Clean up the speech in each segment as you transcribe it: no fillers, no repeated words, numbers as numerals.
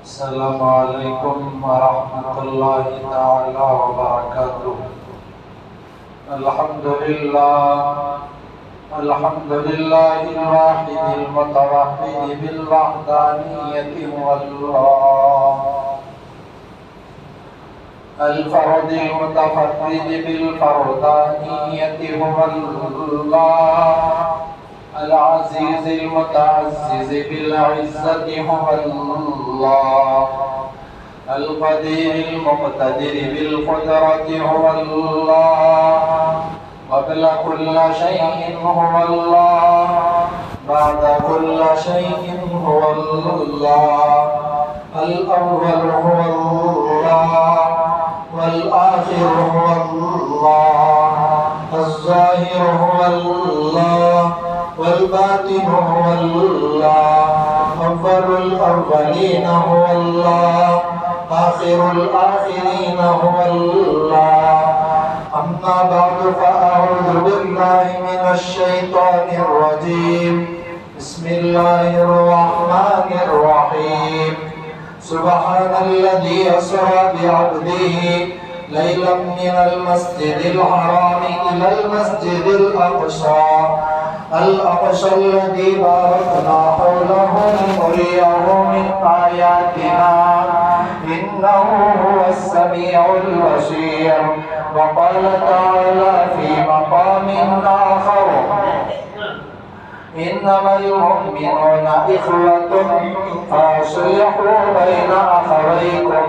السلام علیکم ورحمۃ اللہ تعالی وبرکاتہ۔ الحمدللہ الواحد المتوحد بالوحدانیۃ واللہ، الفرد المتفرد بالفردانیۃ واللہ، العزیز المتعزز بالعزت اللہ، القدیر المقتدر بالقدرت اللہ، قبل كل شيء هو الله، بعد كل شيء هو الله، الأول هو الله، والآخر هو الله، الظاهر هو الله، والباطن هو الله، أول الأولين هو الله، آخر الآخرين هو الله. أما بعد فأعوذ بالله من الشيطان الرجيم. بسم الله الرحمن الرحيم. سبحان الذي أسرى بعبده ليلا من المسجد الحرام إلى المسجد الأقصى الذي باركنا حوله لنريه من آياتنا إنه هو السميع البصير. وقال تعالى في مقام آخر: إنما المؤمنون إخوة فأصلحوا بين أخويكم.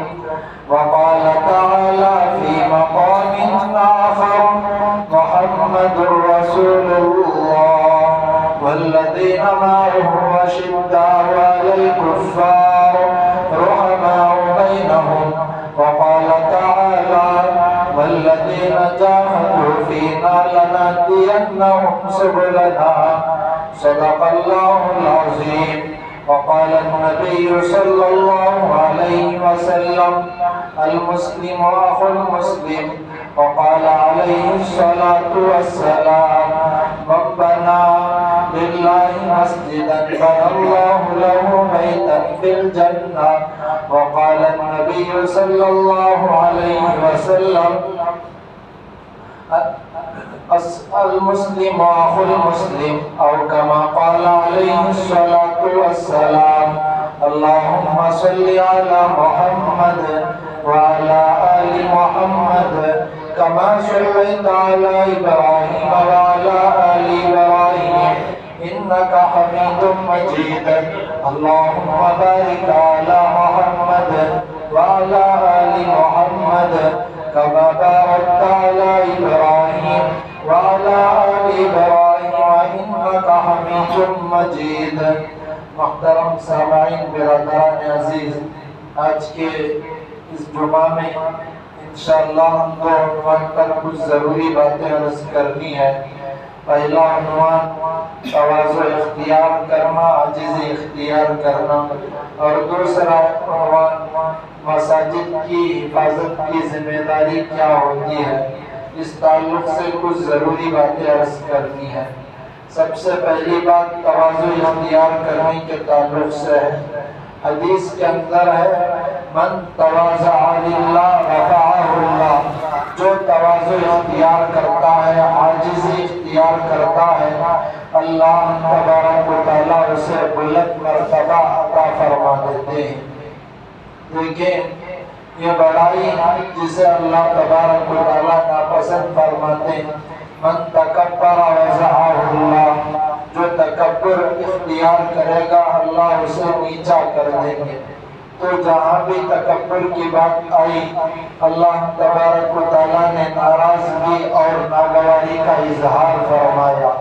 وقال تعالى في مقام آخر: محمد رسول الله والذين معه أشداء على الكفار رحماء بينهم. وقال تعالى: والذين جاهدوا فينا لنهدينهم سبلنا. صدق الله العظيم. وقال النبي صلى الله عليه وسلم: المسلم أخو المسلم. وقال عليه الصلاة والسلام: من بنى لله مسجدا بنى الله له بيتا في الجنة. وقال النبي صلى الله عليه وسلم: المسلم أخو المسلم، أو كما قال عليه الصلاة والسلام. اللهم صل على محمد وعلى آل محمد كما صليت على إبراهيم وعلى آل إبراهيم إنك حميد مجيد. اللهم بارك على محمد وعلى آل محمد كما باركت على إبراهيم وعلى آل إبراهيم إنك حميد مجيد. محترم سامعین، برادران عزیز، آج کے اس جمعہ میں انشاءاللہ ہم دو عنوان پر کچھ ضروری باتیں عرض کرنی ہے۔ پہلا عنوان تواضع اختیار کرنا، عاجزی اختیار کرنا، اور دوسرا عنوان مساجد کی حفاظت کی ذمہ داری کیا ہوتی ہے۔ اس تعلق سے کچھ ضروری باتیں عرض کرنی ہے۔ سب سے پہلی بات تواضع اختیار کرنے کے تعلق سے ہے۔ حدیث کے اندر ہے: من تواضع للہ رفعہ اللہ، جو تواضع اختیار کرتا ہے، عاجزی اختیار کرتا ہے، اللہ تبارک و تعالیٰ اسے بلند مرتبہ عطا فرما دیتے ہیں۔ دیکھیں، یہ بڑائی جسے اللہ تبارک و تعالیٰ ناپسند فرماتے ہیں۔ من تکبر وضعہ اللہ، جو تکبر اختیار کرے گا اللہ اسے نیچا کر دیں گے۔ تو جہاں بھی تکبر کی بات آئی، اللہ تبارک و تعالیٰ نے ناراضگی اور ناگواری کا اظہار فرمایا۔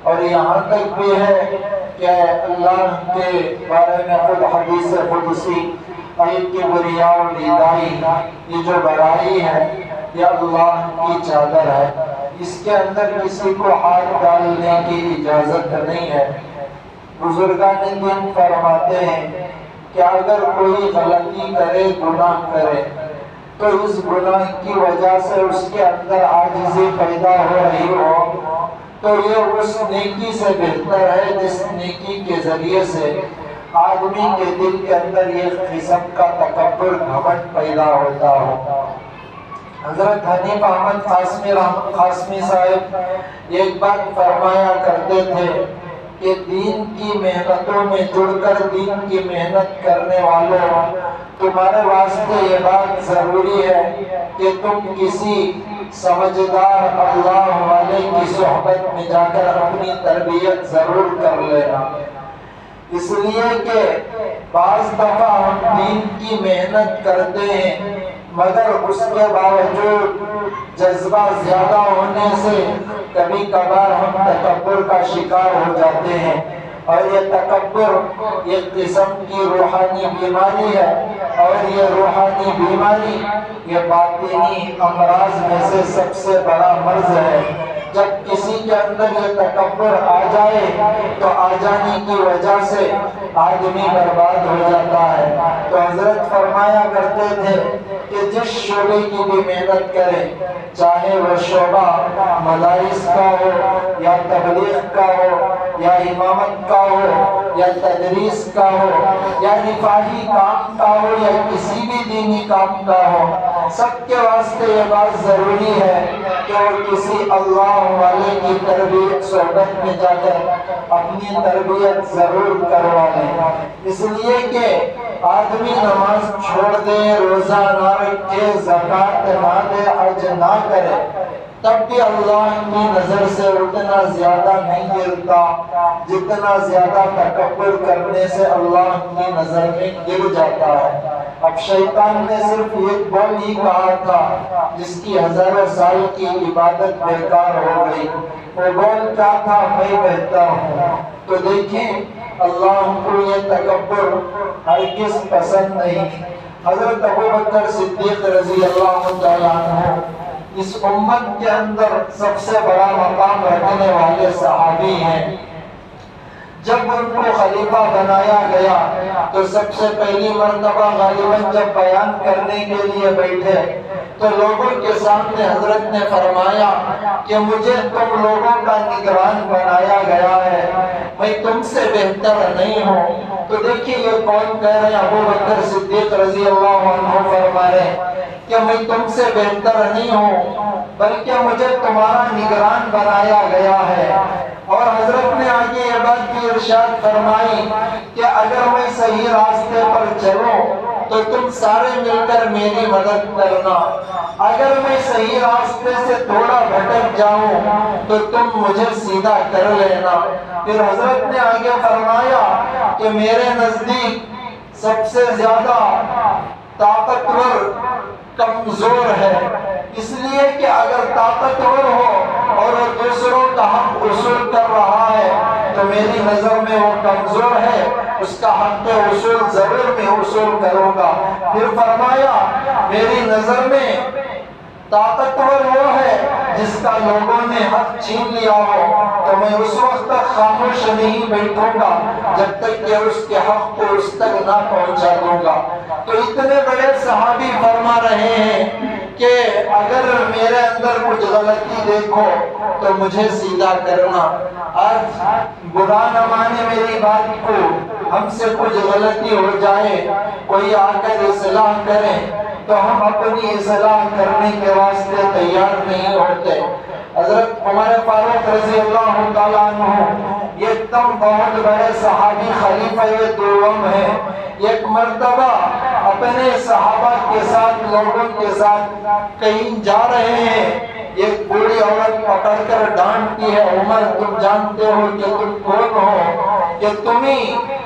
اور یہاں تک بھی ہے کہ اللہ کے بارے میں خود حدیث قدسی: الکبریاء ردائی، یہ جو بڑائی ہے یہ اللہ کی چادر ہے، اس کے اندر کسی کو ہاتھ ڈالنے کی اجازت نہیں ہے۔ بزرگان دین فرماتے ہیں کہ اگر کوئی غلطی کرے، گناہ کرے، تو اس گناہ کی وجہ سے اس کے اندر عاجزی پیدا ہو رہی ہو، تو یہ اس نیکی سے بہتر ہے جس نیکی کے ذریعے سے آدمی کے دل کے اندر یہ قسم کا تکبر گھمنڈ پیدا ہوتا ہو۔ حضرت حنیف احمد قاسمی صاحب ایک بات فرمایا کرتے تھے کہ دین کی محنتوں میں جڑ کر دین کی محنت کرنے والوں، تمہارے واسطے یہ بات ضروری ہے کہ تم کسی سمجھدار اللہ والے کی صحبت میں جا کر اپنی تربیت ضرور کر لینا، اس لیے کہ بعض دفعہ ہم دین کی محنت کرتے ہیں مگر اس کے باوجود جذبہ زیادہ ہونے سے کبھی کبھار ہم تکبر کا شکار ہو جاتے ہیں، اور یہ تکبر ایک قسم کی روحانی بیماری ہے، اور یہ روحانی بیماری یہ باطنی امراض میں سے سب سے بڑا مرض ہے۔ جب کسی کے اندر یہ تکبر آ جائے تو آ جانے کی وجہ سے آدمی برباد ہو جاتا ہے۔ تو حضرت فرمایا کرتے تھے کہ جس شعبے کی بھی محنت کرے، چاہے وہ شعبہ مدارس کا ہو یا تبلیغ کا ہو یا امامت کا ہو یا تدریس کا ہو یا رفاہی کام کا ہو یا کسی بھی دینی کام کا ہو، سب کے واسطے یہ بات ضروری ہے کہ وہ کسی اللہ والے کی تربیت صحبت میں جا کر اپنی تربیت ضرور کروا لیں، اس لیے کہ آدمی نماز چھوڑ دے، روزہ نہ رکھے، زکوٰۃ نہ دے، حج نہ کرے، تب بھی اللہ کی نظر سے اتنا زیادہ نہیں گرتا جتنا زیادہ تکبر کرنے سے اللہ کی نظر میں گر جاتا ہے۔ اب شیطان نے صرف ایک بول ہی کہا تھا جس کی ہزاروں سال کی عبادت بیکار ہو گئی، وہ بول کیا تھا؟ میں بہتر ہوں۔ تو دیکھیں اللہ کو یہ تکبر ہرگز پسند نہیں۔ حضرت ابوبکر صدیق رضی اللہ تعالیٰ عنہ اس امت کے اندر سب سے بڑا مقام رکھنے والے صحابی ہیں۔ جب ان کو خلیفہ بنایا گیا تو سب سے پہلی مرتبہ غالباً جب بیان کرنے کے لیے بیٹھے تو لوگوں کے سامنے حضرت نے فرمایا کہ مجھے تم لوگوں کا نگران بنایا گیا ہے، میں تم سے بہتر نہیں ہوں۔ تو دیکھیے یہ کون کہہ رہے ہیں؟ ابوبکر صدیق رضی اللہ عنہ فرما رہے ہیں کہ میں تم سے بہتر نہیں ہوں بلکہ مجھے تمہارا نگران بنایا گیا ہے۔ اور حضرت نے آگے یہ بات بھی ارشاد فرمائی کہ اگر میں صحیح راستے پر چلوں تو تم سارے مل کر میری مدد کرنا، اگر میں صحیح راستے سے تھوڑا بھٹک جاؤں تو تم مجھے سیدھا کر لینا۔ پھر حضرت نے آگے فرمایا کہ میرے نزدیک سب سے زیادہ طاقتور کمزور ہے، اس لیے کہ اگر طاقتور ہو اور وہ دوسروں کا حق وصول کر رہا ہے تو میری نظر میں وہ کمزور ہے، اس کا حق وصول ضرور میں وصول کروں گا۔ پھر فرمایا میری نظر میں طاقتور وہ ہے جس کا لوگوں نے حق چھین لیا ہو، تو میں اس وقت تک خاموش نہیں بیٹھوں گا جب تک کہ اس کے حق کو اس تک نہ پہنچا دوں گا۔ تو اتنے بڑے صحابی فرما رہے ہیں کہ اگر میرے اندر کچھ غلطی دیکھو تو مجھے سیدھا کرنا۔ آج برا نہ مانے میری بات کو، ہم سے کچھ غلطی ہو جائے، کوئی آ کر اصلاح کرے تو ہم اپنی اصلاح کرنے کے واسطے تیار نہیں ہوتے۔ حضرت عمر فاروق رضی اللہ تعالیٰ عنہ ایک دم بہت بڑے صحابی خلیفہ دوم ہے، ایک مرتبہ اپنے صحابہ کے ساتھ لوگوں کے ساتھ کہیں جا رہے ہیں، ایک بوڑھی عورت پکڑ کر ڈانٹتی ہے، عمر تم جانتے ہو کہ تم کون ہو کہ تمہیں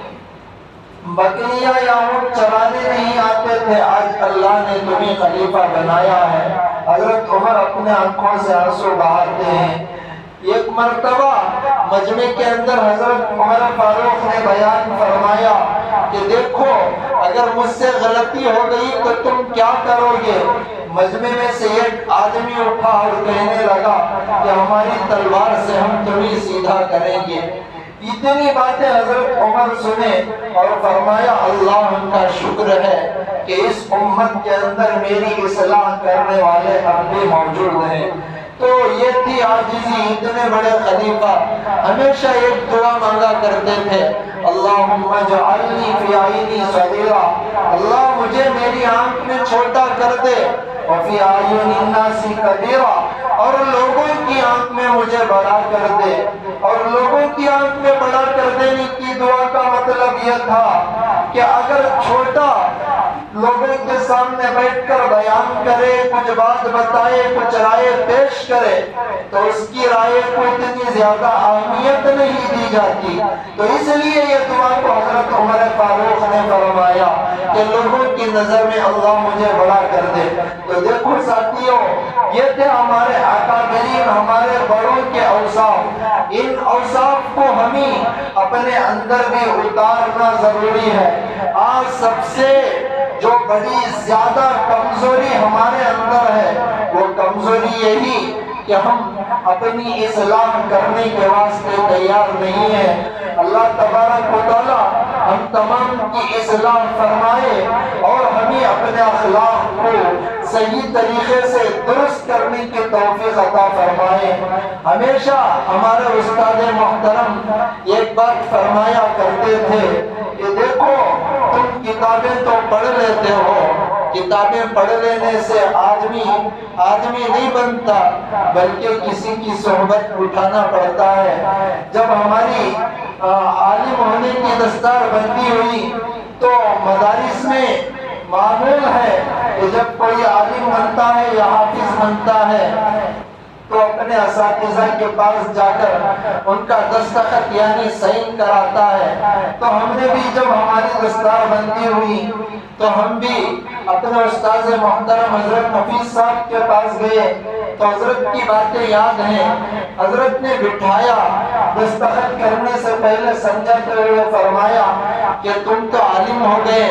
بکریاں یا اونٹ چرانے نہیں آتے تھے، آج اللہ نے تمہیں خلیفہ بنایا ہے۔ حضرت عمر اپنے آنکھوں سے آنسو بہاتے ہیں۔ ایک مرتبہ مجمع کے اندر حضرت عمر فاروق نے بیان فرمایا کہ دیکھو اگر مجھ سے غلطی ہو گئی تو تم کیا کرو گے؟ مجمع میں سے ایک آدمی اٹھا اور کہنے لگا کہ ہماری تلوار سے ہم تمہیں سیدھا کریں گے۔ اتنی باتیں حضرت عمر سنے اور فرمایا اللہ کا شکر ہے کہ اس امت کے اندر میری اصلاح کرنے والے اب بھی موجود ہیں۔ تو یہ تھی عاجزی. اتنے بڑے خلیفہ ہمیشہ ایک دعا مانگا کرتے تھے, اللہم اجعلنی فی عینی صغیرا, اللہ مجھے میری آنکھ میں چھوٹا کر دے, وفی اعین الناس کبیرا, اور لوگوں کی آنکھ میں مجھے بڑا کر دے. اور لوگوں کی آنکھ میں بڑا کر دینے کی دعا کا مطلب یہ تھا کہ اگر چھوٹا لوگوں کے سامنے بیٹھ کر بیان کرے, کچھ بات بتائے, کچھ رائے پیش کرے, تو اس کی رائے کو اتنی زیادہ اہمیت نہیں دی جاتی. تو اس لیے یہ دعا کو حضرت عمر فاروق نے فرمایا کہ لوگوں کی نظر میں اللہ مجھے بڑا کر دے. تو دیکھو ساتھیوں, یہ تھے ہمارے اکابرین, ہمارے بڑوں کے اوصاف. ان اوصاف کو ہمیں اپنے اندر بھی اتارنا ضروری ہے. آج سب سے جو بڑی زیادہ کمزوری ہمارے اندر ہے, وہ کمزوری یہی کہ ہم اپنی اصلاح کرنے کے واسطے تیار نہیں ہیں. اللہ تبارک و تعالی ہم تمام کی اصلاح فرمائے اور ہمیں اپنے اخلاق کو صحیح طریقے سے درست کرنے کی توفیق عطا فرمائے. ہمیشہ ہمارے استاد محترم ایک بات فرمایا کرتے تھے کہ دیکھو, تم کتابیں تو پڑھ لیتے ہو, کتابیں پڑھ لینے سے آدمی نہیں بنتا, بلکہ کسی کی صحبت اٹھانا پڑتا ہے. جب ہماری عالم ہونے کی دستار بندی ہوئی تو مدارس میں معمول ہے کہ جب کوئی عالم بنتا ہے یا حافظ بنتا ہے تو اپنے اساتذہ کے پاس جا کر ان کا دستخط یعنی سائن کراتا ہے. تو ہم نے بھی جب ہماری دستار بندی ہوئی تو ہم بھی اپنے استاد محترم حضرت حفیظ صاحب کے پاس گئے تو حضرت کی باتیں یاد ہیں. حضرت نے بٹھایا, دستخط کرنے سے پہلے سمجھاتے ہوئے فرمایا کہ تم تو عالم ہو گئے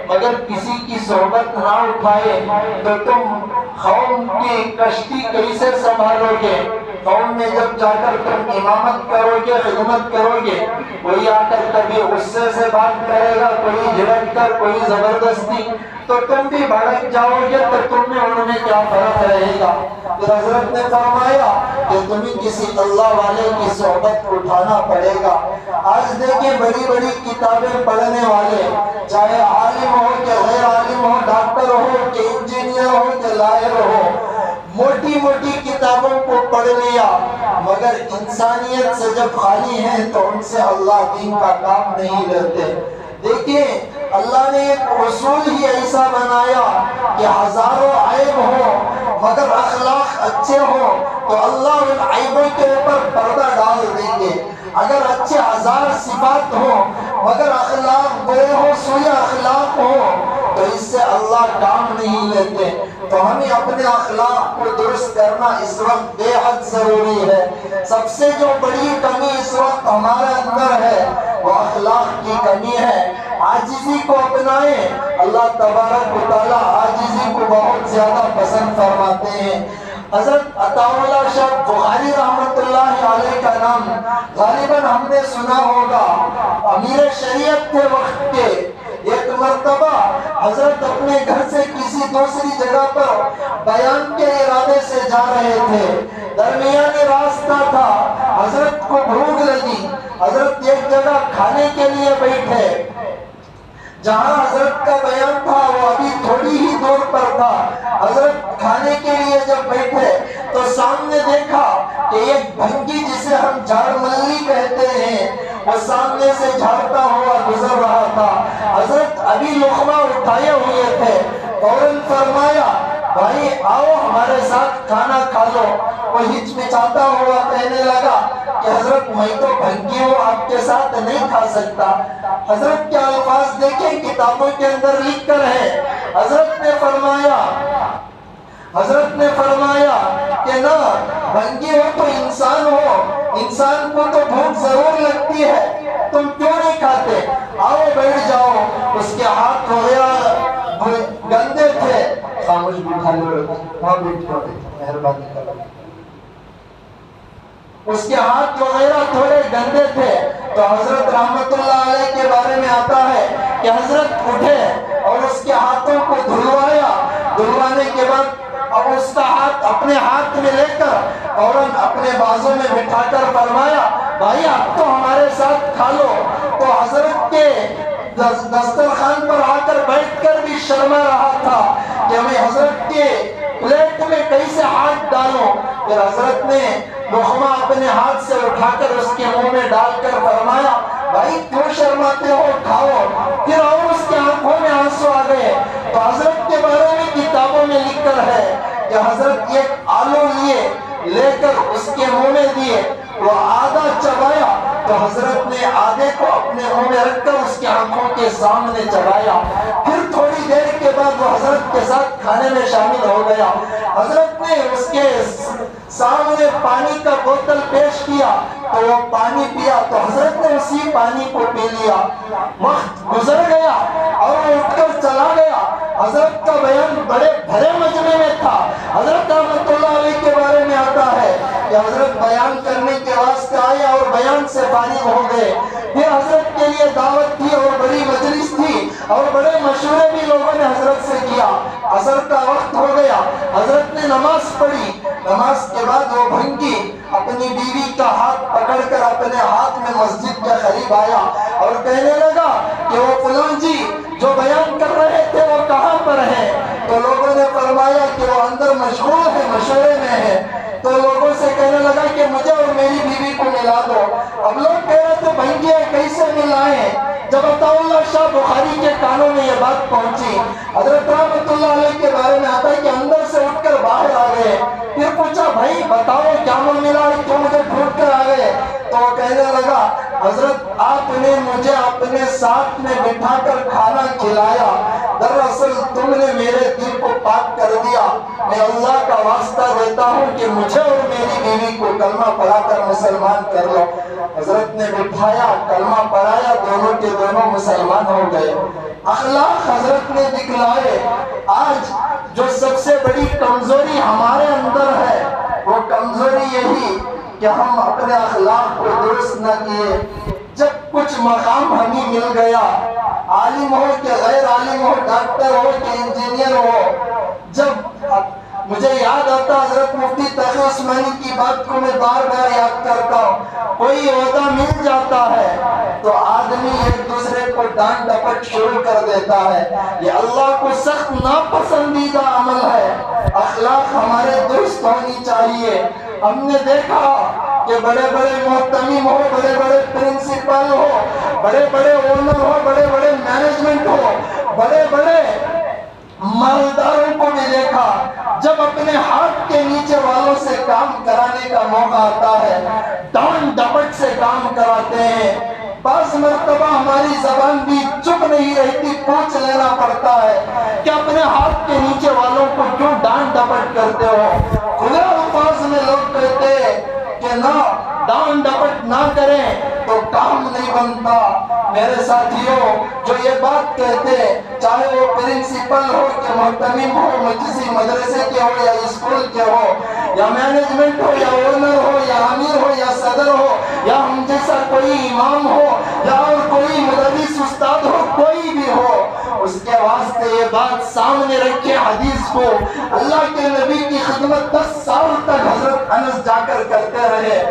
مگر کسی کی صحبت نہ اٹھائے تو تم قوم کی کشتی کیسے سنبھالو گے؟ قوم میں جب جا کر تم امامت کرو گے, خدمت کرو گے, کوئی آ کر کبھی غصے سے بات کرے گا, کوئی جھڑک کر, کوئی زبردستی, تو تم بھی بھڑک جاؤ گے تو تم میں ان میں کیا فرق رہے گا؟ تو حضرت نے فرمایا کہ تمہیں کسی اللہ والے کی صحبت اٹھانا پڑے گا. آج دیکھیں بڑی بڑی کتابیں پڑھنے والے, چاہے عالم ہو کہ غیر عالم ہو, ڈاکٹر ہو کہ انجینئر ہو کہ لاہر ہو, موٹی موٹی کتابوں کو پڑھ لیا مگر انسانیت سے جب خالی ہیں تو ان سے اللہ دین کا کام نہیں لیتے. دیکھیں اللہ نے ایک اصول ہی ایسا بنایا کہ ہزاروں عیب ہو مگر اخلاق اچھے ہو تو اللہ ان عیبوں کے اوپر پردہ ڈال دیں گے. اگر اچھے ہزار صفات ہو مگر اخلاق برے ہو, سوء اخلاق ہو, تو اس سے اللہ کام نہیں لیتے. تو ہمیں اپنے اخلاق کو درست کرنا اس وقت بے حد ضروری ہے. سب سے جو بڑی کمی اس وقت ہمارے اندر ہے وہ اخلاق کی کمی ہے. عاجزی کو اپنائیں. اللہ تبارک و تعالی عاجزی کو بہت زیادہ پسند فرماتے ہیں. حضرت عطا اللہ شاہ بخاری رحمت اللہ علیہ کا نام غالباً ہم نے سنا ہوگا. امیر شریعت کے وقت کے ایک مرتبہ حضرت اپنے گھر سے کسی دوسری جگہ پر بیان کے ارادے سے جا رہے تھے. درمیانی راستہ تھا, حضرت کو بھوک لگی. حضرت ایک جگہ کھانے کے لیے بیٹھے. جہاں حضرت کا بیان تھا وہ ابھی تھوڑی ہی دور پر تھا. حضرت کھانے کے لیے جب بیٹھے تو سامنے دیکھا کہ ایک بھنگی جسے ہم جھاڑ ملی کہتے ہیں وہ سامنے سے جھاڑتا ہوا گزر رہا تھا. حضرت ابھی لقمہ اٹھائے ہوئے تھے. فوراً فرمایا بھائی آؤ ہمارے ساتھ کھانا کھا لو. وہ ہچکچاتا ہوا کہنے لگا کہ حضرت میں تو بھنگی ہوں, آپ کے ساتھ نہیں کھا سکتا. حضرت کے الفاظ دیکھیں کتابوں کے اندر لکھ کر ہے. حضرت نے فرمایا کہ نہ بھنگی ہو تو انسان ہو, انسان کو تو بھوک ضرور لگتی ہے, تم کیوں نہیں کھاتے؟ آؤ بیٹھ جاؤ. اس کے ہاتھ وغیرہ گندے تھے. خاموش بٹھا لو, وہاں بیٹھ جاؤ, مہربانی کرو. اس کے ہاتھ وغیرہ تھوڑے گندے تھے. تو حضرت رحمت اللہ علیہ کے بارے میں آتا ہے کہ حضرت اٹھے اور اس کے ہاتھوں کو دھلوایا. دھلوانے کے بعد اب اس کا ہاتھ اپنے ہاتھ میں لے کر فوراً اپنے بازو میں بٹھا کر فرمایا بھائی آپ تو ہمارے ساتھ کھا لو۔ تو حضرت کے دسترخوان پر آ کر بیٹھ کر بھی شرما رہا تھا کہ میں حضرت کے پلیٹ میں کیسے ہاتھ ڈالوں۔ پھر حضرت نے لقمہ اپنے ہاتھ سے اٹھا کر اس کے منہ میں ڈال کر فرمایا بھائی کیوں شرماتے ہو، کھاؤ۔ پھر اور اس کی آنکھوں میں آنسو آ گئے۔ تو حضرت کے بارے میں کتابوں میں لکھ کر ہے کہ حضرت ایک آلو لے کر اس کے منہ میں دیے، وہ آدھا چبایا تو حضرت نے آدھے کو اپنے منہ میں رکھ کر اس کی آنکھوں کے سامنے چبایا۔ پھر تھوڑی دیر کے بعد وہ حضرت کے ساتھ کھانے میں شامل ہو گیا۔ حضرت نے اس کے سامنے پانی کا بوتل پیش کیا تو وہ پانی پیا تو حضرت نے اسی پانی کو پی لیا۔ وقت گزر گیا اور وہ اٹھ کر چلا گیا۔ حضرت کا بیان بڑے بھرے مجمع میں تھا۔ حضرت رحمت اللہ علیہ کے بارے میں آتا ہے کہ حضرت بیان کرنے کے واسطے آئے اور بیان سے فارغ ہو گئے۔ پھر حضرت کے لیے دعوت تھی اور بڑی مجلس تھی اور بڑے مشورے بھی لوگوں نے حضرت سے کیا۔ عصر کا وقت ہو گیا، حضرت نے نماز پڑھی۔ نماز کے بعد وہ بھنگی اپنی بیوی کا ہاتھ پکڑ کر اپنے ہاتھ میں مسجد کے قریب آیا اور کہنے لگا کہ وہ فلاں جی جو بیان کر رہے تھے وہ کہاں پر ہیں؟ تو لوگوں نے فرمایا کہ وہ اندر مشغول ہے، مشورے میں ہے۔ تو لوگوں سے کہنے لگا کہ مجھے اور میری بیوی کو ملا دو۔ اب لوگ کہہ رہے تھے بھنگیا کیسے ملائیں؟ جب عطا اللہ شاہ بخاری کے کانوں میں یہ بات پہنچی، حضرت رحمت اللہ علیہ کے بارے میں آتا ہے کہ اندر سے اٹھ کر باہر آ گئے۔ پھر پوچھا بھائی بتاؤ کیا ملا، کیوں مجھے ڈھونڈ کر آ گئے؟ تو وہ کہنے لگا حضرت آپ نے مجھے اپنے ساتھ میں بٹھا کر کھانا کھلایا، دراصل تم نے میرے دل کو پاک کر دیا۔ میں اللہ کا واسطہ دیتا ہوں کہ مجھے اور میری بیوی کو کلمہ پڑھا کر مسلمان کر لو۔ حضرت نے بٹھایا، کلمہ پڑھایا، دونوں کے دونوں مسلمان ہو گئے۔ اخلاق حضرت نے دکھلائے۔ آج جو سب سے بڑی کمزوری ہمارے اندر ہے وہ کمزوری یہی کہ ہم اپنے اخلاق کو درست نہ کیے۔ جب کچھ مقام ہمیں مل گیا، عالم ہو کہ غیر عالم ہو، ڈاکٹر ہو کہ انجینئر ہو، جب مجھے یاد آتا حضرت مفتی تقی عثمانی کی بات کو میں بار بار یاد کرتا ہوں، کوئی عہدہ مل جاتا ہے تو آدمی ایک دوسرے کو ڈانٹ ڈپٹ شروع کر دیتا ہے۔ یہ اللہ کو سخت ناپسندیدہ عمل ہے۔ اخلاق ہمارے درست ہونی چاہیے۔ ہم نے دیکھا کہ بڑے بڑے محتمم ہو، بڑے بڑے پرنسپل ہو، بڑے بڑے اونر ہو، بڑے بڑے مینجمنٹ ہو، بڑے بڑے مالداروں کو بھی دیکھا جب اپنے ہاتھ کے نیچے والوں سے کام کرانے کا موقع آتا ہے ڈانٹ ڈپٹ سے کام کراتے ہیں۔ بعض مرتبہ ہماری زبان بھی چپ نہیں رہتی، پوچھ لینا پڑتا ہے کہ اپنے ہاتھ کے نیچے والوں کو کیوں ڈانٹ ڈپٹ کرتے ہو؟ کھلے الفاظ میں لوگ کہتے ہیں کہ نہ ڈانٹ ڈپٹ نہ کریں تو کام نہیں بنتا۔ میرے ساتھیوں جو یہ بات کہتے ہیں، چاہے وہ پرنسپل ہو کہ محتمم ہو، کسی مدرسے کے ہو یا اسکول کے ہو، یا مینجمنٹ ہو یا اونر ہو یا امیر ہو یا صدر ہو یا ہم جیسا کوئی امام ہو یا اور کوئی مدرس استاد ہو، کوئی بھی ہو، اس کے واسطے یہ بات سامنے رکھے حدیث کو۔ اللہ کے نبی کی خدمت 10 سال تک حضرت انس جا کر کرتے رہے۔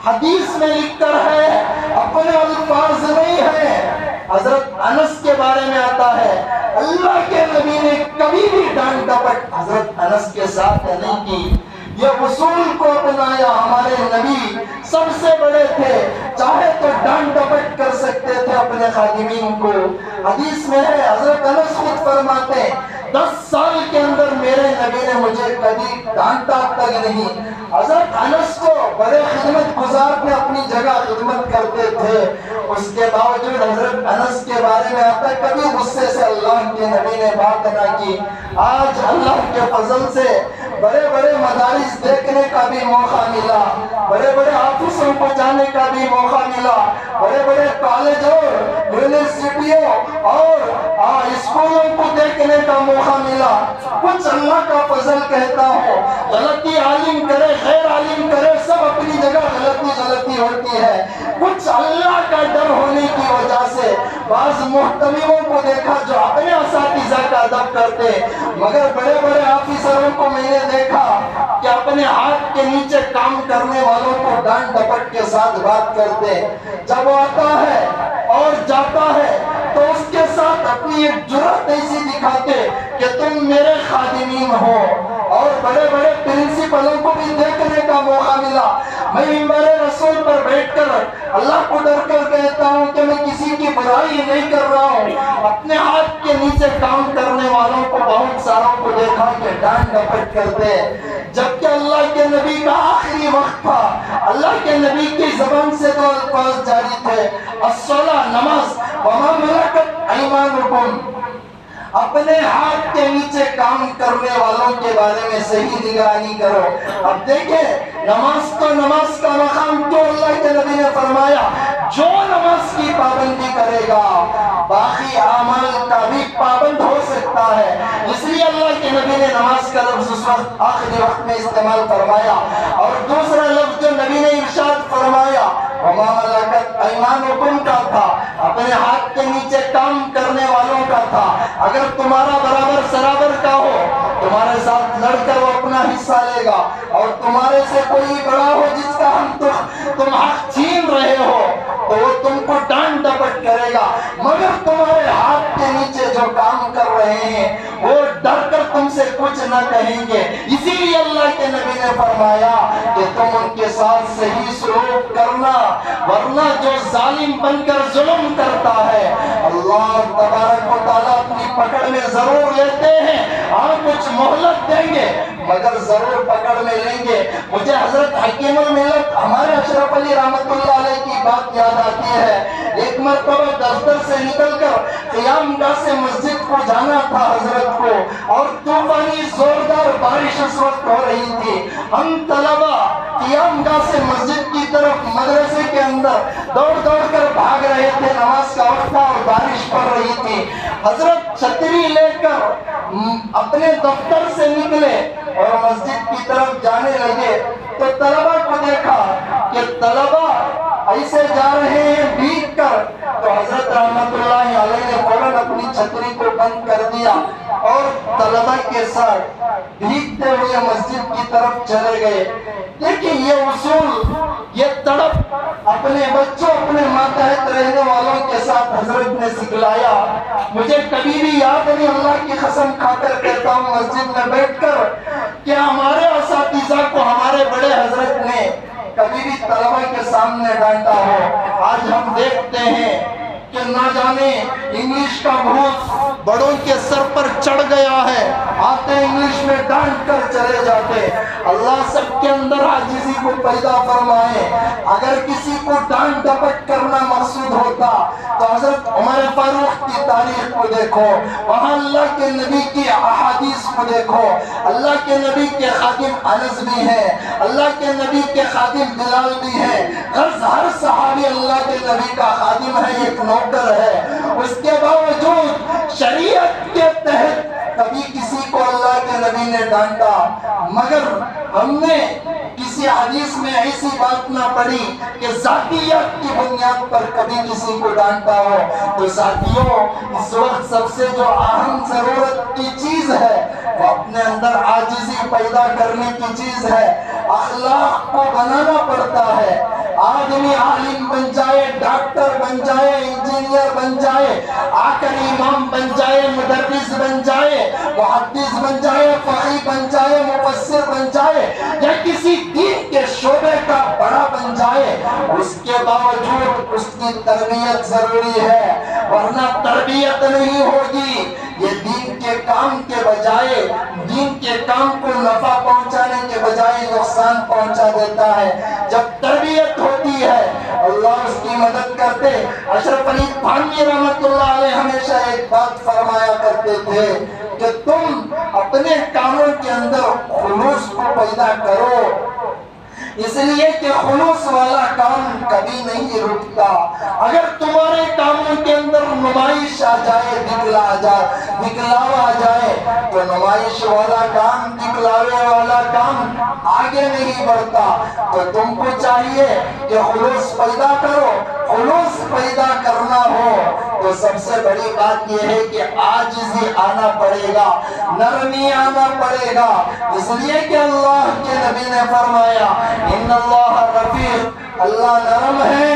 حدیث میں لکھ کر ہے، اپنے الفاظ نہیں ہے۔ حضرت انس کے بارے میں آتا ہے اللہ کے نبی نے کبھی بھی ڈانٹ ڈپٹ حضرت انس کے ساتھ نہیں کی۔ یہ اصول کو اپنایا۔ ہمارے نبی سب سے بڑے تھے، چاہے تو ڈانٹ ڈپٹ کر سکتے تھے اپنے خادمین کو۔ حدیث میں ہے، حضرت انس خود فرماتے ہیں 10 سال کے اندر میرے نبی نے مجھے کبھی ڈانٹا تک نہیں۔ حضرت انس کو بڑے خدمت گزار میں اپنی جگہ خدمت کرتے تھے، اس کے باوجود حضرت انس کے بارے میں آتا ہے کبھی غصے سے اللہ کے نبی نے بات نہ کی۔ آج اللہ کے فضل سے بڑے بڑے مدارس دیکھنے کا بھی موقع ملا، بڑے بڑے آفسوں کو جانے کا بھی موقع ملا، بڑے بڑے کالجوں، یونیورسٹیوں اور اسکولوں کو دیکھنے کا موقع ملا۔ کچھ اللہ کا فضل کہتا ہوں، غلطی عالم کرے غیر عالم کرے سب اپنی جگہ غلطی ہوتی ہے۔ کچھ اللہ کا ڈر ہونے کی وجہ سے بعض محتمموں کو دیکھا جو اپنے اساتذہ کا ادب کرتے، مگر بڑے بڑے آفیسروں کو میں نے دیکھا کہ اپنے ہاتھ کے نیچے بات کرتے ہیں، جب وہ آتا ہے اور جاتا ہے تو اس کے ساتھ اپنی ایک جرأت ایسی دکھاتے کہ تم میرے خادمین ہو۔ اور بڑے بڑے پرنسپلوں کو بھی دیکھنے کا موقع ملا۔ میں منبر رسول پر بیٹھ کر اللہ کو ڈر کر کہتا ہوں کہ میں کسی کی برائی نہیں کر رہا ہوں، اپنے ہاتھ کے نیچے کام کرنے والوں کو بہت ساروں کو دیکھا کہ ڈانٹ ڈپٹ کرتے، جبکہ اللہ کے نبی کا آخری وقت تھا، اللہ کے نبی کی زبان سے دو الفاظ جاری تھے، الصلاۃ، نماز، وما ملکت ایمانکم، اپنے ہاتھ کے نیچے کام کرنے والوں کے بارے میں صحیح نگرانی کرو۔ اب دیکھیں نماز تو نماز کا مقام تو اللہ کے نبی نے فرمایا جو نماز کی پابندی کرے گا باقی اعمال کا بھی پابند ہو سکتا ہے، اس لیے اللہ کے نبی نے نماز کا لفظ اس وقت آخری وقت میں استعمال فرمایا۔ اور دوسرا لفظ جو نبی نے ارشاد فرمایا وما ملکت ایمانکم کا تھا، اپنے ہاتھ کے نیچے کام کرنے والوں کا تھا۔ اگر تمہارا برابر سرابر کا ہو تمہارے ساتھ لڑ کر وہ اپنا حصہ لے گا، اور تمہارے سے کوئی بڑا ہو جس کا تم حق چھین رہے ہو تو وہ تم کو ڈانٹ ڈپٹ کرے گا، مگر تمہارے ہاتھ کے نیچے جو کام کر رہے ہیں وہ ڈر کر تم سے کچھ نہ کہیں گے۔ اسی لیے اللہ کے نبی نے فرمایا کہ تم ان کے ساتھ صحیح سلوک کرنا، ورنہ جو ظالم بن کر ظلم کرتا ہے اللہ تبارک و تعالیٰ اپنی پکڑ میں ضرور لیتے ہیں، ہاں کچھ مہلت دیں گے مگر ضرور پکڑ میں لیں گے۔ مجھے حضرت حکیم الملت ہمارے اشرف علی رحمت اللہ علیہ کی بات یاد آتی ہے۔ ایک مرتبہ دفتر سے نکل کر قیام گاہ سے مسجد کو جانا تھا حضرت کو، اور طوفانی زوردار بارش اس وقت ہو رہی تھی۔ ہم طلبہ قیام گاہ سے مسجد کی طرف مدرسے کے اندر دوڑ دوڑ کر بھاگ رہے تھے، نماز کا وقت تھا اور بارش پڑ رہی تھی۔ حضرت چھتری لے کر اپنے دفتر سے نکلے اور مسجد کی طرف جانے لگے تو طلبہ کو دیکھا کہ طلبہ ایسے جا رہے ہیں بھیگ کر، تو حضرت رحمت اللہ علیہ نے فوراً اپنی چھتری کو بند کر دیا اور طلبہ کے ساتھ بھیگتے ہوئے مسجد کی طرف چلے گئے۔ لیکن یہ اصول، یہ تڑپ اپنے بچوں، اپنے ماتحت رہنے والوں کے ساتھ حضرت نے سکھلایا۔ مجھے کبھی بھی یاد نہیں، اللہ کی قسم کھا کر کہتا ہوں مسجد میں بیٹھ کر، کہ ہمارے اساتذہ کو ہمارے بڑے حضرت نے کبھی بھی طلبہ کے سامنے ڈانٹا ہو۔ آج ہم دیکھتے ہیں کہ نہ جانے انگلش کا بھوت بڑوں کے سر پر چڑھ گیا ہے، آتے انگلش میں ڈانٹ کر چلے جاتے۔ اللہ سب کے اندر عاجزی کو پیدا فرمائے۔ اگر کسی کو ڈانٹ ڈپٹ کرنا مقصود ہوتا تو حضرت عمر فاروق کی تاریخ کو دیکھو، وہاں اللہ کے نبی کی احادیث کو دیکھو، اللہ کے نبی کے خادم انس بھی ہیں، اللہ کے نبی کے خادم بلال بھی ہیں، ہر صحابی اللہ کے نبی کا خادم ہے، ایک نوکر ہے۔ اس کے باوجود شریعت کے تحت کبھی کسی کو اللہ کے نبی نے ڈانٹا، مگر ہم نے کسی حدیث میں ایسی بات نہ پڑھی کہ ذاتیت کی بنیاد پر کبھی کسی کو ڈانٹا ہو۔ تو ساتھیوں، اس وقت سب سے جو اہم ضرورت کی چیز ہے وہ اپنے اندر عاجزی پیدا کرنے کی چیز ہے، اخلاق کو بنانا پڑتا ہے۔ آدمی عالم بن جائے، ڈاکٹر بن جائے، انجینئر بن جائے، آ کر امام بن جائے، مدرس بن جائے، محدث بن جائے، فقیہ بن جائے، مفسر بن جائے، یا کسی دین کے شعبے کا بڑا بن جائے، اس کے باوجود اس کی تربیت ضروری ہے، ورنہ تربیت نہیں ہوگی۔ یہ دین کے کام کے بجائے، دین کے کام کو نفع پہنچانے کے بجائے نقصان پہنچا دیتا ہے۔ جب تربیت ہوتی ہے اللہ اس کی مدد کرتے۔ اشرف علی تھانوی رحمت اللہ علیہ ہمیشہ ایک بات فرمایا کرتے تھے کہ تم اپنے کاموں کے اندر خلوص کو پیدا کرو، اس لیے کہ خلوص والا کام کبھی نہیں رکتا۔ اگر تمہارے کاموں کے اندر نمائش آ جائے، دکھلاوا آ جائے تو نمائش والا کام، دکھلاوے والا کام آگے نہیں بڑھتا۔ تو تم کو چاہیے کہ خلوص پیدا کرو۔ خلوص پیدا کرنا ہو تو سب سے بڑی بات یہ ہے کہ عاجزی آنا پڑے گا، نرمی آنا پڑے گا، اس لیے کہ اللہ کے نبی نے فرمایا ان اللہ رفیق اللہ نرم ہے،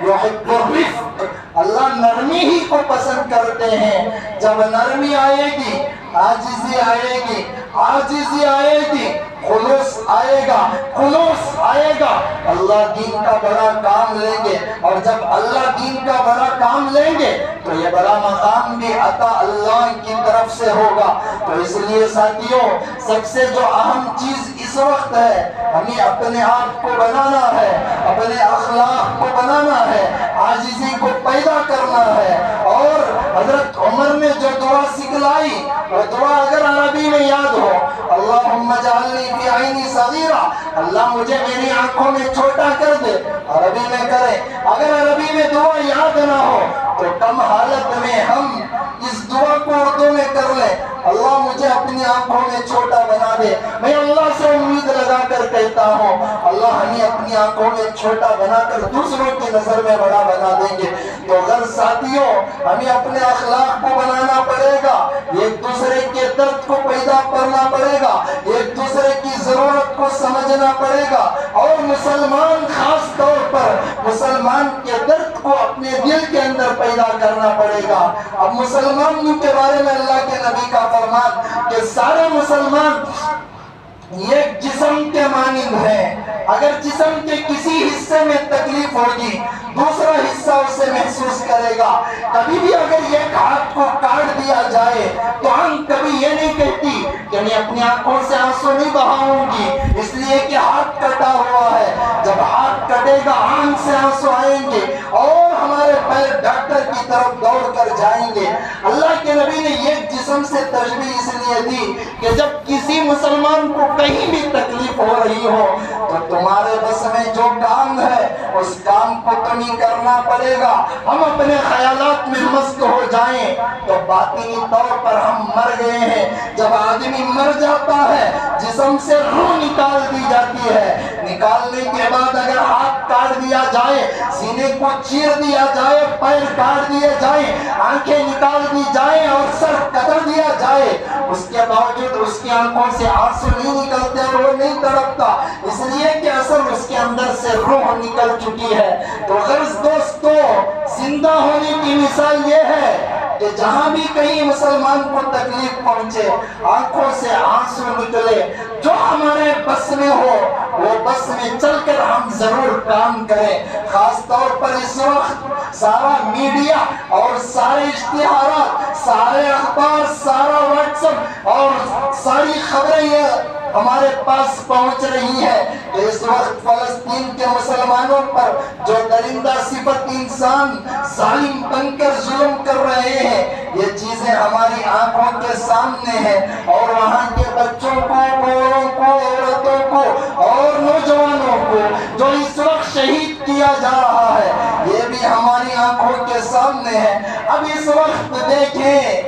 یحب الرفق، اللہ نرمی ہی کو پسند کرتے ہیں۔ جب نرمی آئے گی، عاجزی آئے گی، عاجزی آئے گی، خلوص آئے گا، خلوص آئے گا، اللہ دین کا بڑا کام لیں گے۔ اور جب اللہ دین کا بڑا کام لیں گے تو یہ بڑا مقام بھی عطا اللہ کی طرف سے ہوگا۔ تو اس لیے ساتھیوں، سب سے جو اہم چیز اس وقت ہے، ہمیں اپنے آپ کو بنانا ہے، اپنے اخلاق کو بنانا ہے، عاجزی کو پیدا کرنا ہے۔ اور حضرت عمر نے جو دعا سکھلائی، وہ دعا اگر عربی میں یاد ہو، اللہم اجعلنی فی عینی صغیرہ، اللہ مجھے میری آنکھوں میں چھوٹا کر دے، عربی میں کریں۔ اگر عربی میں دعا یاد نہ ہو تو کم حالت میں ہم اس دعا کو اردو میں کر لیں، اللہ مجھے اپنی آنکھوں میں چھوٹا بنا دے۔ میں اللہ سے امید لگا کر کہتا ہوں، اللہ ہمیں اپنی آنکھوں میں چھوٹا بنا کر دوسروں کی نظر میں بڑا بنا دیں گے۔ تو غرض ساتھیوں، ہمیں اپنے اخلاق کو بنانا پڑے گا، ایک دوسرے کے درد کو پیدا کرنا پڑے گا، ایک دوسرے کی ضرورت کو سمجھنا پڑے گا، اور مسلمان خاص طور پر مسلمان کے درد کو اپنے دل کے اندر پیدا کرنا پڑے گا۔ اب مسلمانوں کے بارے میں اللہ کے نبی کا فرمان کہ سارے مسلمان ایک جسم کے مانند ہیں، اگر جسم کے کسی حصے میں تکلیف ہوگی دوسرا حصہ اسے محسوس کرے گا۔ کبھی بھی اگر ایک ہاتھ کو کاٹ دیا جائے تو ہم کبھی یہ نہیں کہتی کہ میں اپنی آنکھوں سے آنسو نہیں بہاؤں گی اس لیے کہ ہاتھ کٹا ہوا ہے۔ جب ہاتھ کٹے گا آنکھ سے آنسو آئیں گے اور ہمارے پیر ڈاکٹر کی طرف دوڑ کر جائیں گے۔ اللہ کے نبی نے ایک جسم سے تشبیہ اس لیے دی کہ جب کسی مسلمان کو کہیں بھی تکلیف ہو رہی ہو تو تمہارے بس میں جو کام ہے اس کام کو تمہیں کرنا پڑے گا۔ ہم اپنے خیالات میں مست ہو جائیں تو باطنی طور پر ہم مر گئے ہیں۔ جب آدمی مر جاتا ہے جسم سے روح نکال دی جاتی ہے، نکالنے کے بعد اگر ہاتھ کاٹ دیا جائے، سینے کو چیر دیا جائے، پیر کاٹ دیے جائیں، آنکھیں نکال دی جائیں اور سر کتر دیا جائے، اس کے باوجود اس کی آنکھوں سے آنسو نہیں نکلتے اور وہ نہیں تڑپتا، اس لیے کہ اصل اس کے اندر سے روح نکل چکی ہے۔ تو غرض دوستو، زندہ ہونے کی مثال یہ ہے کہ جہاں بھی کہیں مسلمان کو تکلیف پہنچے، آنکھوں سے آنسو نکلے، جو ہمارے بس میں ہو وہ بس میں چل کر ہم ضرور کام کریں۔ خاص طور پر اس وقت سارا میڈیا اور سارے اشتہارات، سارے اخبار، سارا واٹس ایپ اور ساری خبریں یہ ہمارے پاس پہنچ رہی ہے کہ اس وقت فلسطین کے مسلمانوں پر جو درندہ صفت انسان ظالم بن کر ظلم کر رہے ہیں، یہ چیزیں ہماری آنکھوں کے سامنے ہیں، اور وہاں کے بچوں کو، بوڑھوں کو، عورتوں کو اور نوجوانوں کو جو اس وقت شہید کیا جا رہا ہے، یہ بھی ہماری آنکھوں کے سامنے ہے۔ اب اس وقت دیکھیں،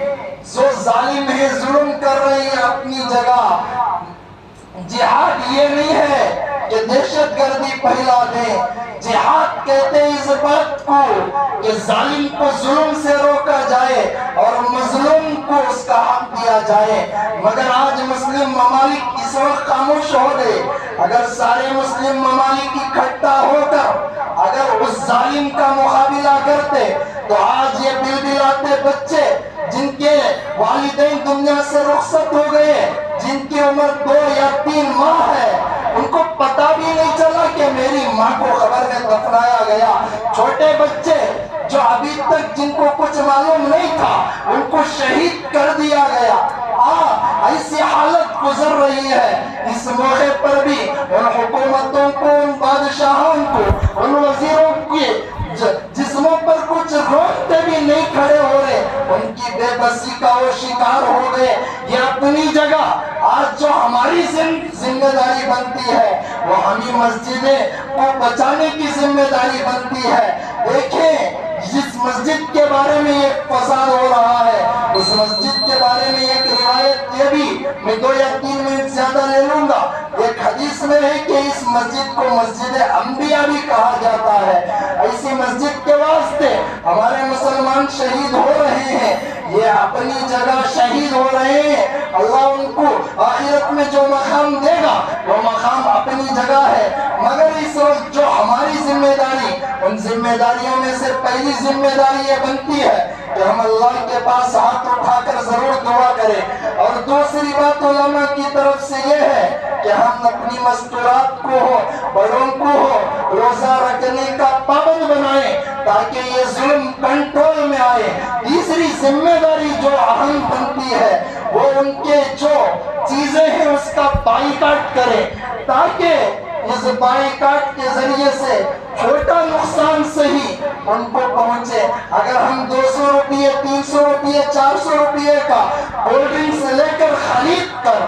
جو ظالم ہیں ظلم کر رہے ہیں اپنی جگہ، جہاد یہ نہیں ہے کہ دہشت گردی پھیلا دیں، جہاد کہتے ہیں اس بات کو کہ ظالم کو ظلم سے روکا جائے اور مظلوم کو اس کا حق دیا جائے۔ مگر آج مسلم ممالک اس وقت خاموش ہو گئے۔ اگر سارے مسلم ممالک اکٹھا ہو کر اگر اس ظالم کا مقابلہ کرتے تو آج یہ بلبلاتے بچے جن کے والدین دنیا سے رخصت ہو گئے، جن کی عمر 2 یا 3 ماہ ہے، ان کو پتہ بھی نہیں چلا کہ میری ماں کو قبر میں دفنایا گیا۔ چھوٹے بچے جو ابھی تک جن کو کچھ معلوم نہیں تھا ان کو شہید کر دیا گیا۔ ایسی حالت گزر رہی ہے۔ اس موقع پر بھی ان حکومتوں کو، ان بادشاہوں کو، ان وزیروں کے جسموں پر کچھ روکتے بھی نہیں کھڑے ہو رہے، ان کی بے بسی کا وہ شکار ہو گئے۔ یہ اپنی جگہ آج جو ہماری ذمہ داری بنتی ہے وہ ہمیں مسجدیں کو بچانے کی ذمہ داری بنتی ہے۔ دیکھیں جس مسجد کے بارے میں ایک فساد ہو رہا ہے، اس مسجد کے بارے میں ایک روایت یہ بھی میں 2 یا 3 منٹ زیادہ لے لوں گا۔ ایک حدیث میں ہے کہ اس مسجد کو مسجد انبیاء بھی کہا جاتا ہے۔ ایسی مسجد کے واسطے ہمارے مسلمان شہید ہو رہے ہیں، یہ اپنی جگہ شہید شہید ہو رہے ہیں، اللہ ان کو آخرت میں جو مقام دے گا وہ مقام اپنی جگہ ہے، مگر اس وقت جو ہماری ذمہ داری، ان ذمہ داریوں میں سے پہلی ذمہ داری یہ بنتی ہے کہ ہم اللہ کے پاس ہاتھ اٹھا کر ضرور دعا کریں، اور دوسری بات علماء کی طرف سے یہ ہے کہ ہم اپنی مستورات کو ہو، بڑوں کو ہو، روزہ رکھنے کا پابند بنائیں تاکہ یہ ظلم کنٹرول میں آئے۔ تیسری ذمہ داری جو اہم بنتی ہے وہ ان کے جو چیزیں ہیں اس کا بائیکاٹ کریں، تاکہ اس بائیکاٹ کے ذریعے سے چھوٹا نقصان صحیح ان کو پہنچے۔ اگر ہم 200 روپیے، 300 روپیے، 400 روپیے کا کولڈ ڈرنکس لے کر خرید کر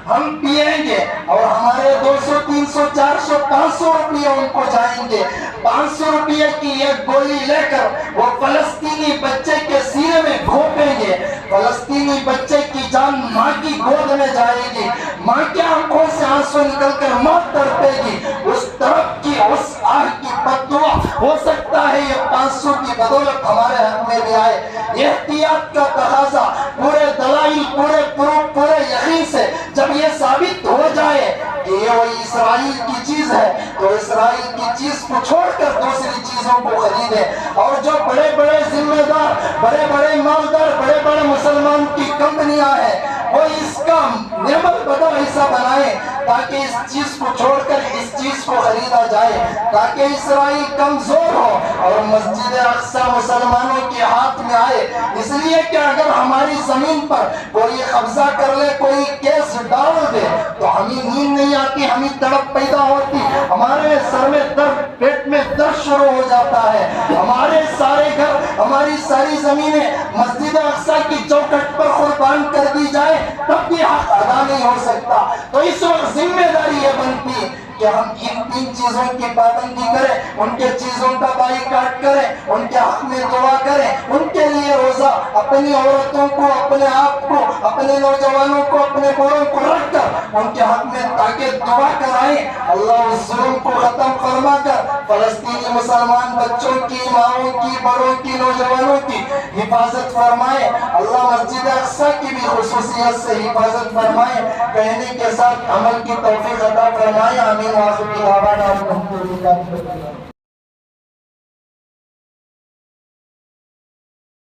ہم پیئیں گے اور ہمارے 200، 300، 400، 500 روپیے ان کو جائیں گے، 500 روپیے کی ایک گولی لے کر وہ فلسطینی بچے کے سینے میں گھونپیں گے، فلسطینی بچے کی جان ماں کی گود میں جائے گی، ماں کی آنکھوں سے آنسو نکل کر ماں تڑپے گی، اس طرف کی اس آہ کی بددعا ہو سکتا ہے یہ 500 کی بدولت ہمارے حق میں بھی آئے۔ احتیاط کا تقاضا، پورے دلائل، پورے پروف، پورے یقین سے جب یہ ثابت ہو جائے کہ یہ وہی اسرائیل کی چیز ہے تو اسرائیل کی چیز کو چھوڑ کر دوسری چیزوں کو خریدے، اور جو بڑے بڑے ذمہ دار، بڑے بڑے مالدار، بڑے بڑے مسلمان کی کمپنیاں ہیں وہ اس کا نعمت بدل حصہ بنائیں تاکہ اس چیز کو چھوڑ کر اس چیز کو خریدا جائے، تاکہ اسرائیل کمزور ہو اور مسجد اقصی مسلمانوں کے ہاتھ میں آئے۔ اس لیے کہ اگر ہماری زمین پر کوئی قبضہ کر لے، کوئی کیس ڈال دے تو ہمیں نیند نہیں آتی، ہمیں تڑپ پیدا ہوتی، ہمارے سر میں درد، پیٹ میں درد شروع ہو جاتا ہے، ہمارے سارے گھر، ہماری ساری زمینیں مسجد اقصی کی چوکھٹ پر قربان کر دی جائے تب بھی حق ادا نہیں ہو سکتا۔ تو اس وقت ذمہ داری یہ بنتی کہ ہم ان 3 چیزوں کی پابندی کریں، ان کے چیزوں کا بائیکاٹ کریں، ان کے حق میں دعا کریں، ان کے لیے روزہ اپنی عورتوں کو، اپنے آپ کو، اپنے نوجوانوں کو، اپنے بڑوں کو رکھ کر ان کے حق میں تاکہ دعا کرائیں اللہ اس ظلم کو ختم فرما کر فلسطینی مسلمان بچوں کی، ماؤں کی، بڑوں کی، نوجوانوں کی حفاظت فرمائے، اللہ مسجد اقصی کی بھی خصوصیت سے حفاظت فرمائے، کہنے کے ساتھ عمل کی توفیق عطا فرمائے۔ آمین۔ وآخر دعوانا الحمدللہ۔